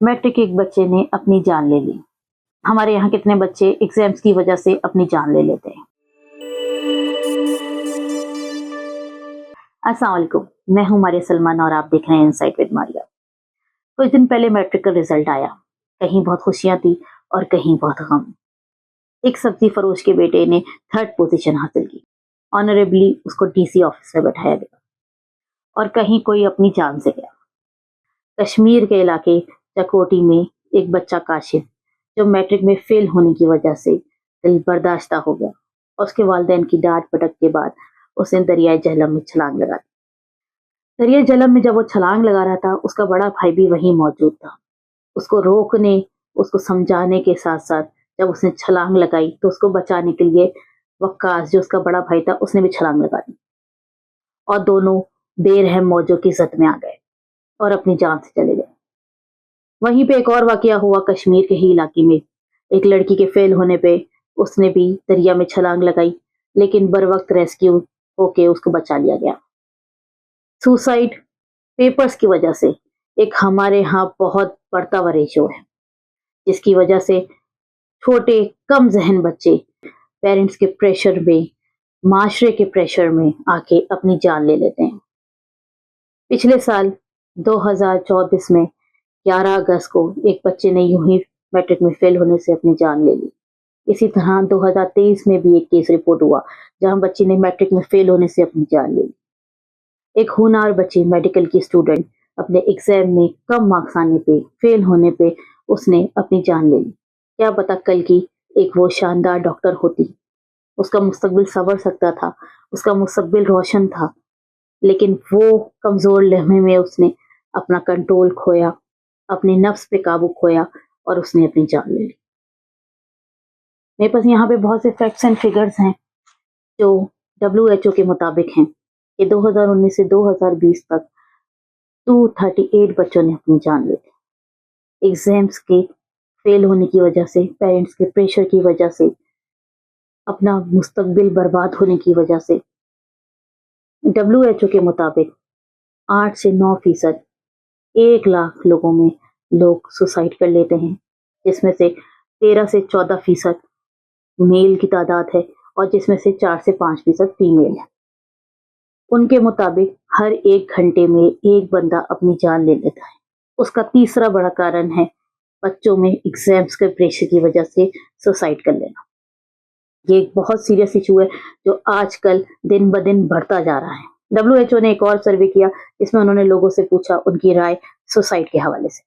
Matric एक बच्चे ने अपनी जान ले ली। हमारे यहाँ कितने बच्चे एग्जाम्स की वजह से अपनी जान ले लेते हैं। अस्सलाम वालेकुम, मैं हूँ मारिया सलमान और आप देख रहे हैं इनसाइट विद मारिया। कुछ दिन पहले मैट्रिक का रिजल्ट आया। कहीं बहुत खुशियां थी और कहीं बहुत गम। एक सब्जी फरोश के बेटे ने 3rd पोजीशन हासिल की। ऑनरेबली उसको डीसी ऑफिस में बैठाया गया। और कहीं कोई अपनी जान से गया। कश्मीर के इलाके चकोटी में एक बच्चा काशिफ, जो मैट्रिक में फेल होने की वजह से दिल बर्दाश्ता हो गया और उसके वालिदैन की डांट पटक के बाद उसने दरियाए जहलम में छलांग लगा दी। दरियाए जहलम में जब वो छलांग लगा रहा था, उसका बड़ा भाई भी वहीं मौजूद था। उसको रोकने, उसको समझाने के साथ साथ जब उसने छलांग लगाई तो उसको बचाने के लिए वक्कास, जो उसका बड़ा भाई था, उसने भी छलांग लगा दी और दोनों बेरहम मौजों की जद में आ गए और अपनी जान से चले गए। वहीं पे एक और वाकया हुआ कश्मीर के ही इलाके में। एक लड़की के फेल होने पे उसने भी दरिया में छलांग लगाई, लेकिन बर वक्त रेस्क्यू होके उसको बचा लिया गया। सुसाइड पेपर्स की वजह से एक हमारे यहाँ बहुत बढ़ता हुआ रेशो है, जिसकी वजह से छोटे कम जहन बच्चे पेरेंट्स के प्रेशर में, माशरे के प्रेशर में आके अपनी जान ले लेते हैं। पिछले साल 2024 में 11 अगस्त को एक बच्चे ने यूं ही मैट्रिक में फेल होने से अपनी जान ले ली। इसी तरह 2023 में भी एक केस रिपोर्ट हुआ जहां बच्ची ने मैट्रिक में फेल होने से अपनी जान ले ली। एक होनहार बच्ची, मेडिकल की स्टूडेंट, अपने एग्जाम में कम मार्क्स आने पे, फेल होने पे उसने अपनी जान ले ली। क्या पता कल की एक वो शानदार डॉक्टर होती, उसका मुस्तकबिल संवर सकता था, उसका मुस्तकबिल रोशन था, लेकिन वो कमजोर लम्हे में उसने अपना कंट्रोल खोया, अपने नफ्स पे काबू खोया और उसने अपनी जान ले ली। मेरे पास यहाँ पे बहुत से फैक्ट्स एंड फिगर्स हैं जो WHO के मुताबिक हैं कि 2019 से 2020 तक 238 बच्चों ने अपनी जान ले ली। एग्जाम्स के फेल होने की वजह से, पेरेंट्स के प्रेशर की वजह से, अपना मुस्तकबिल बर्बाद होने की वजह से। WHO के मुताबिक 8 से 9% 1 लाख लोगों में लोग सुसाइड कर लेते हैं, जिसमें से 13 से 14% मेल की तादाद है और जिसमें से 4 से 5% फीमेल है। उनके मुताबिक हर 1 घंटे में एक बंदा अपनी जान ले लेता है। उसका तीसरा बड़ा कारण है बच्चों में एग्जाम्स के प्रेशर की वजह से सुसाइड कर लेना। ये एक बहुत सीरियस इशू है जो आजकल दिन ब दिन बढ़ता जा रहा है। WHO ने एक और सर्वे किया जिसमें उन्होंने लोगों से पूछा उनकी राय सुसाइड के हवाले से।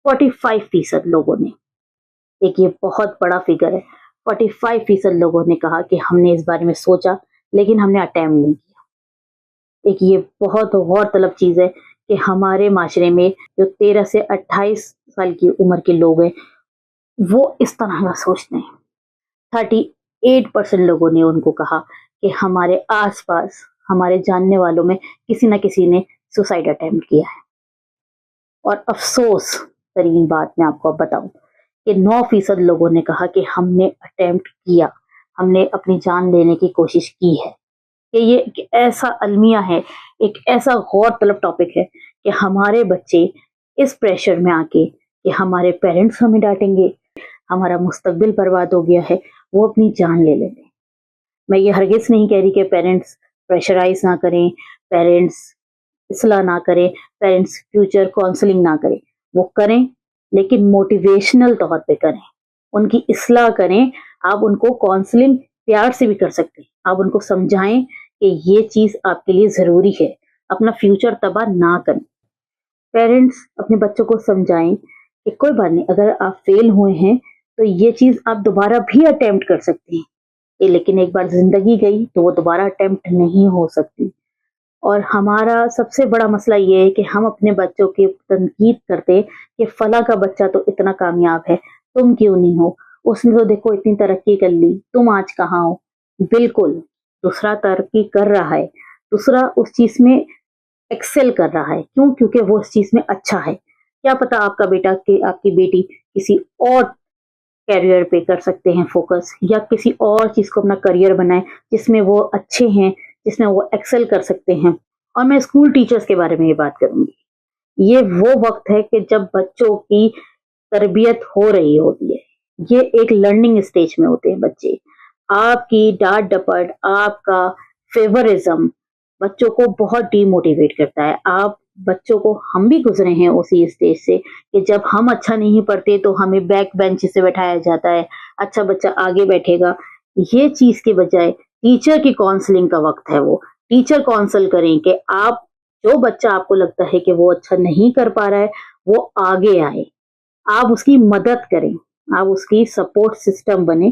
45% लोगों ने, एक ये बहुत बड़ा फिगर है, 45% लोगों ने कहा कि हमने इस बारे में सोचा लेकिन हमने अटेम्प्ट नहीं किया। एक ये बहुत गौरतलब चीज है कि हमारे माशरे में जो 13 से 28 साल की उम्र के लोग हैं वो इस तरह का सोचते हैं। 38% लोगों ने उनको कहा कि हमारे आसपास, हमारे जानने वालों में किसी न किसी ने सुसाइड अटेम्प्ट किया है। और अफसोस तरीन बात मैं आपको बताऊं कि 9% लोगों ने कहा कि हमने अटेम्प्ट किया, हमने अपनी जान लेने की कोशिश की है। कि ये एक ऐसा अलमिया है, एक ऐसा गौरतलब टॉपिक है कि हमारे बच्चे इस प्रेशर में आके कि हमारे पेरेंट्स हमें डांटेंगे, हमारा मुस्तकबिल बर्बाद हो गया है, वो अपनी जान ले लेंगे। मैं ये हरगिज नहीं कह रही कि पेरेंट्स प्रेशराइज ना करें, पेरेंट्स इसलाह ना करें, पेरेंट्स फ्यूचर काउंसलिंग ना करें, वो करें लेकिन मोटिवेशनल तौर पे करें, उनकी इसलाह करें। आप उनको काउंसलिंग प्यार से भी कर सकते हैं, आप उनको समझाएं कि ये चीज आपके लिए जरूरी है, अपना फ्यूचर तबाह ना करें। पेरेंट्स अपने बच्चों को समझाएं कि कोई बात नहीं, अगर आप फेल हुए हैं तो ये चीज आप दोबारा भी अटेम्प्ट कर सकते हैं, लेकिन एक बार जिंदगी गई तो वो दोबारा अटेम्प्ट नहीं हो सकती। और हमारा सबसे बड़ा मसला ये है कि हम अपने बच्चों की तनकीद करते कि फला का बच्चा तो इतना कामयाब है, तुम क्यों नहीं हो, उसने तो देखो इतनी तरक्की कर ली, तुम आज कहाँ हो। बिल्कुल, दूसरा तरक्की कर रहा है, दूसरा उस चीज में एक्सेल कर रहा है। क्यों? क्योंकि वो उस चीज में अच्छा है। क्या पता आपका बेटा कि आपकी बेटी किसी और कैरियर पे कर सकते हैं फोकस, या किसी और चीज को अपना करियर बनाए जिसमें वो अच्छे हैं, जिसमें वो एक्सेल कर सकते हैं। और मैं स्कूल टीचर्स के बारे में ये बात करूंगी। یہ وہ وقت ہے کہ جب بچوں کی تربیت ہو رہی ہوتی ہے، یہ ایک لرننگ اسٹیج میں ہوتے ہیں بچے. آپ کی ڈانٹ ڈپٹ، آپ کا فیورزم بچوں کو بہت ڈی موٹیویٹ کرتا ہے. آپ بچوں کو، ہم بھی گزرے ہیں اسی اسٹیج سے کہ جب ہم اچھا نہیں پڑھتے تو ہمیں بیک بینچ سے بٹھایا جاتا ہے، اچھا بچہ آگے بیٹھے گا. یہ چیز کے بجائے ٹیچر کی کاؤنسلنگ کا وقت ہے. وہ ٹیچر کاؤنسل کریں کہ آپ، جو بچہ آپ کو لگتا ہے کہ وہ اچھا نہیں کر پا رہا ہے، وہ آگے آئے، آپ اس کی مدد کریں، آپ اس کی سپورٹ سسٹم بنے.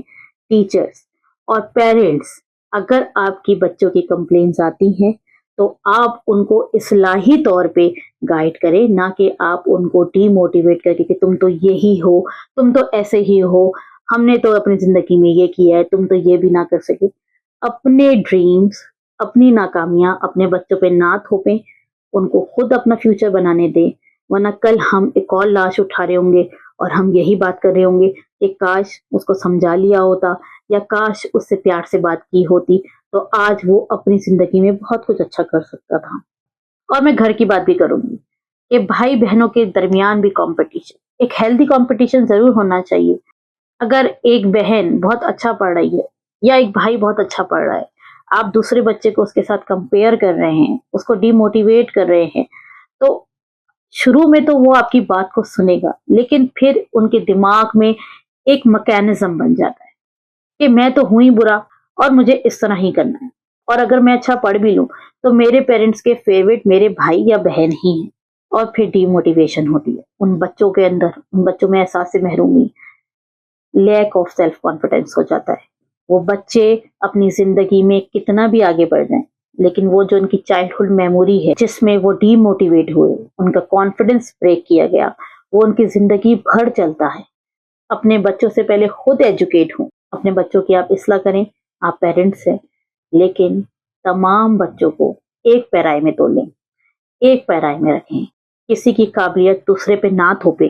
ٹیچرز اور پیرنٹس، اگر آپ کی بچوں کی کمپلینز آتی ہیں تو آپ ان کو اصلاحی طور پہ گائیڈ کریں، نہ کہ آپ ان کو ڈی موٹیویٹ کر کے کہ تم تو یہی ہو، تم تو ایسے ہی ہو، ہم نے تو اپنی زندگی میں یہ کیا ہے، تم تو یہ بھی نہ کر سکے. اپنے ڈریمز، اپنی ناکامیاں اپنے بچوں پہ نہ تھوپیں، ان کو خود اپنا فیوچر بنانے دیں. ورنہ کل ہم ایک اور لاش اٹھا رہے ہوں گے اور ہم یہی بات کر رہے ہوں گے کہ کاش اس کو سمجھا لیا ہوتا، یا کاش اس سے پیار سے بات کی ہوتی تو آج وہ اپنی زندگی میں بہت کچھ اچھا کر سکتا تھا. اور میں گھر کی بات بھی کروں گی کہ بھائی بہنوں کے درمیان بھی کمپٹیشن، ایک ہیلدی کمپٹیشن ضرور ہونا چاہیے. اگر ایک بہن بہت اچھا پڑھ رہی ہے یا ایک بھائی بہت اچھا پڑھ رہا ہے، آپ دوسرے بچے کو اس کے ساتھ کمپیئر کر رہے ہیں، اس کو ڈی موٹیویٹ کر رہے ہیں، تو شروع میں تو وہ آپ کی بات کو سنے گا، لیکن پھر ان کے دماغ میں ایک میکینزم بن جاتا ہے کہ میں تو ہوں ہی برا اور مجھے اس طرح ہی کرنا ہے، اور اگر میں اچھا پڑھ بھی لوں تو میرے پیرنٹس کے فیوریٹ میرے بھائی یا بہن ہی ہیں. اور پھر ڈی موٹیویشن ہوتی ہے ان بچوں کے اندر، ان بچوں میں احساس محرومی، لیک آف سیلف کانفیڈینس ہو جاتا ہے. وہ بچے اپنی زندگی میں کتنا بھی آگے بڑھ جائیں، لیکن وہ جو ان کی چائلڈہڈ میموری ہے جس میں وہ ڈی موٹیویٹ ہوئے، ان کا کانفیڈنس بریک کیا گیا، وہ ان کی زندگی بھر چلتا ہے. اپنے بچوں سے پہلے خود ایجوکیٹ ہوں، اپنے بچوں کی آپ اصلاح کریں، آپ پیرنٹس ہیں، لیکن تمام بچوں کو ایک پیرائے میں تولیں، ایک پیرائے میں رکھیں، کسی کی قابلیت دوسرے پہ نہ تھوپیں.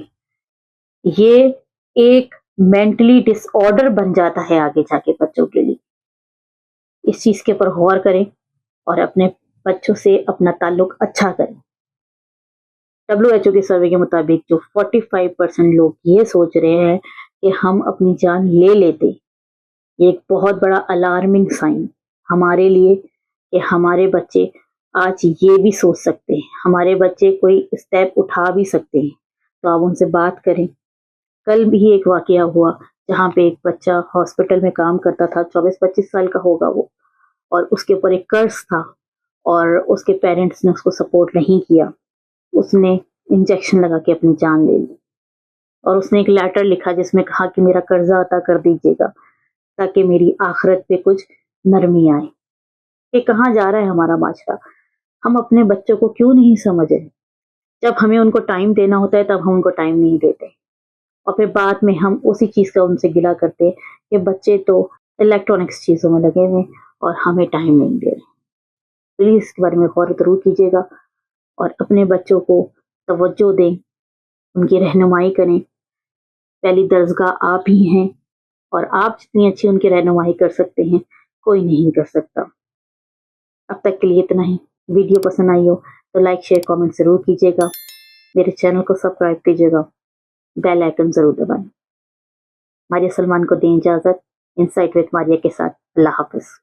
یہ ایک مینٹلی ڈس آرڈر بن جاتا ہے آگے جا کے بچوں کے لیے. اس چیز کے اوپر غور کریں اور اپنے بچوں سے اپنا تعلق اچھا کریں. WHO کے سروے کے مطابق جو 45% لوگ یہ سوچ رہے ہیں کہ ہم اپنی جان لے لیتے، یہ ایک بہت بڑا الارمنگ سائن ہمارے لیے کہ ہمارے بچے آج یہ بھی سوچ سکتے ہیں، ہمارے بچے کوئی اسٹیپ اٹھا بھی سکتے ہیں. تو آپ ان سے بات کریں. کل بھی ایک واقعہ ہوا جہاں پہ ایک بچہ ہاسپٹل میں کام کرتا تھا، 24-25 سال کا ہوگا وہ، اور اس کے اوپر ایک قرض تھا اور اس کے پیرنٹس نے اس کو سپورٹ نہیں کیا. اس نے انجیکشن لگا کے اپنی جان لے لی، اور اس نے ایک لیٹر لکھا جس میں کہا کہ میرا قرضہ عطا کر دیجیے گا تاکہ میری آخرت پہ کچھ نرمی آئے. کہ کہاں جا رہا ہے ہمارا معاشرہ؟ ہم اپنے بچوں کو کیوں نہیں سمجھ رہے؟ جب ہمیں ان کو ٹائم دینا ہوتا ہے تب ہم ان کو ٹائم نہیں دیتے، اور پھر بعد میں ہم اسی چیز کا ان سے گلا کرتے ہیں کہ بچے تو الیکٹرانکس چیزوں میں لگے ہوئے اور ہمیں ٹائم نہیں دے رہے. پلیز اس کے بارے میں غور ضرور کیجیے گا اور اپنے بچوں کو توجہ دیں، ان کی رہنمائی کریں. پہلی درسگاہ آپ ہی ہیں، اور آپ جتنی اچھی ان کی رہنمائی کر سکتے ہیں کوئی نہیں کر سکتا. اب تک کے لیے اتنا ہی. ویڈیو پسند آئی ہو تو لائک شیئر کامنٹ ضرور کیجیے گا. میرے چینل کو سبسکرائب کیجیے گا، بیل آئکن ضرور دبائیں. ماریہ سلمان کو دیں اجازت. انسائٹ وتھ ماریہ کے ساتھ. اللہ حافظ.